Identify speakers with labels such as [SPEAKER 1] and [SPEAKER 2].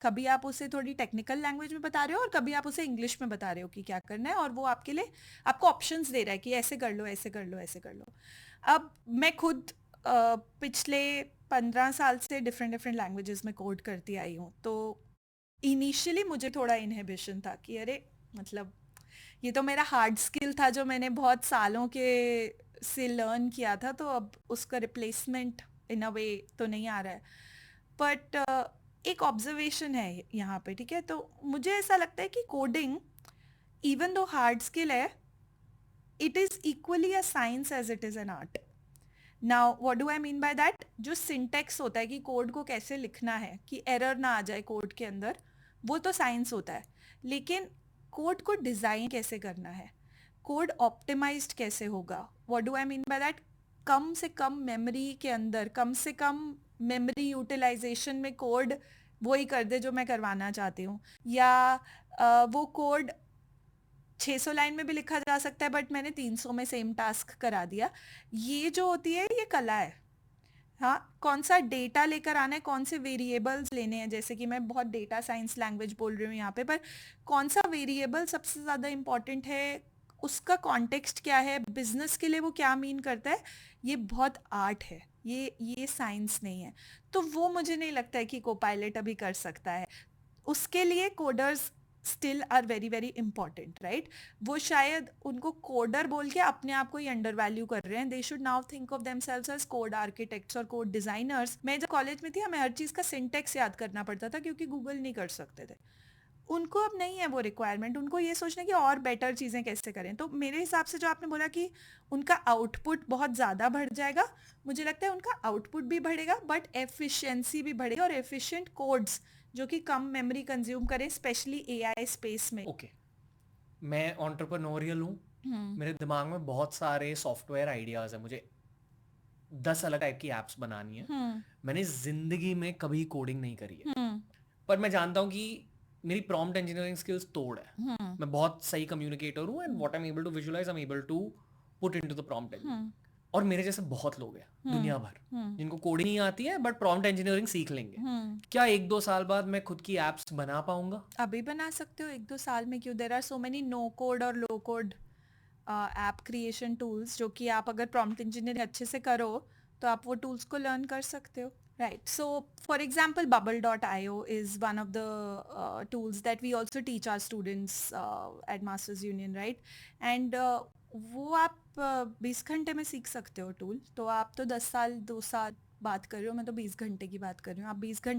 [SPEAKER 1] कभी आप उसे थोड़ी टेक्निकल लैंग्वेज में बता रहे हो और कभी आप उसे इंग्लिश में बता रहे हो कि क्या करना है, और वो आपके लिए आपको ऑप्शंस दे रहा है कि ऐसे कर लो, ऐसे कर लो, ऐसे कर लो। अब मैं खुद पिछले 15 साल से डिफरेंट डिफरेंट लैंग्वेजेस में कोड करती आई हूँ, तो इनिशियली मुझे थोड़ा इनहिबिशन था कि अरे, मतलब ये तो मेरा हार्ड स्किल था जो मैंने बहुत सालों के से लर्न किया था, तो अब उसका रिप्लेसमेंट इन अ वे तो नहीं आ रहा है। बट एक ऑब्जर्वेशन है यहाँ पे, ठीक है, तो मुझे ऐसा लगता है कि coding even though hard skill है, it is equally a science as it is an art. Now what do I mean by that, जो सिंटेक्स होता है कि कोड को कैसे लिखना है कि एरर ना आ जाए कोड के अंदर, वो तो साइंस होता है। लेकिन कोड को डिज़ाइन कैसे करना है, कोड ऑप्टिमाइज्ड कैसे होगा, what do I mean by that, कम से कम मेमोरी के अंदर कम से कम मेमोरी यूटिलाइजेशन में कोड वही कर दे जो मैं करवाना चाहती हूँ, या वो कोड 600 लाइन में भी लिखा जा सकता है बट मैंने 300 में सेम टास्क करा दिया। ये जो होती है ये कला है। हाँ, कौन सा डेटा लेकर आना है, कौन से वेरिएबल्स लेने हैं, जैसे कि मैं बहुत डेटा साइंस लैंग्वेज बोल रही हूँ यहाँ पे, पर कौन सा वेरिएबल सबसे ज़्यादा इम्पोर्टेंट है, उसका कॉन्टेक्स्ट क्या है, बिजनेस के लिए वो क्या मीन करता है, ये बहुत आर्ट है, ये साइंस नहीं है। तो वो मुझे नहीं लगता है कि कोपायलट अभी कर सकता है। उसके लिए coders still are very very important, right. वो शायद उनको कोडर बोल के अपने आप को ही अंडर वैल्यू कर रहे हैं। They should now think of themselves as code architects और कोड डिजाइनर्स। मैं जब कॉलेज में थी हमें हर चीज़ का सिंटेक्स याद करना पड़ता था क्योंकि गूगल नहीं कर सकते थे। उनको अब नहीं है वो रिक्वायरमेंट, उनको ये सोचना कि और बेटर चीज़ें कैसे करें। तो मेरे हिसाब से जो आपने बोला कि उनका आउटपुट बहुत ज़्यादा बढ़ जाएगा, मुझे लगता है उनका आउटपुट भी बढ़ेगा बट एफिशिएंसी भी बढ़ेगी, और एफिशिएंट कोड्स जो कि कम मेमोरी कंज्यूम करें, स्पेशली एआई स्पेस में।
[SPEAKER 2] ओके, मैं एंटरप्रेन्योरियल हूँ,
[SPEAKER 1] हम्म।
[SPEAKER 2] मेरे दिमाग में बहुत सारे सॉफ्टवेयर आइडियाज़ हैं, मुझे 10 अलग टाइप की एप्स बनानी है।
[SPEAKER 1] हम्म।
[SPEAKER 2] मैंने ज़िंदगी में कभी कोडिंग नहीं करी है,
[SPEAKER 1] हम्म।
[SPEAKER 2] पर मैं जानता हूँ कि मेरी प्रॉम्प्ट इंजीनियरिंग स्किल्स तोड़ है।
[SPEAKER 1] हम्म।
[SPEAKER 2] मैं बहुत सही कम्युनिकेटर हूँ and
[SPEAKER 1] hmm.
[SPEAKER 2] What I am able to visualize I am able to put into the prompt engineering.
[SPEAKER 1] Hmm.
[SPEAKER 2] और मेरे जैसे बहुत लोग हैं
[SPEAKER 1] हम्म।
[SPEAKER 2] दुनिया भर
[SPEAKER 1] हम्म।
[SPEAKER 2] जिनको कोडिंग नहीं आती है बट प्रॉम्प्ट इंजीनियरिंग सीख लेंगे।
[SPEAKER 1] हम्म।
[SPEAKER 2] क्या 1-2 साल बाद मैं खुद की एप्स बना पाऊंगा?
[SPEAKER 1] अभी बना सकते हो 1-2 साल में, क्यों, there are so many no code और low code app creation tools, जो कि आप अगर प्रॉम्प्ट इंजीनियरिंग अच्छे से करो तो आप वो टूल्स को लर्न कर सकते हो, right. So for example bubble.io is one of the tools that we also teach our students at Masters Union, right? And वो आप 20 घंटे में सीख सकते हो टूल। तो आप तो 10 साल 2 साल बात कर रहे हो, मैं तो 20 घंटे की बात कर रही हूँ। आप 20 घंटा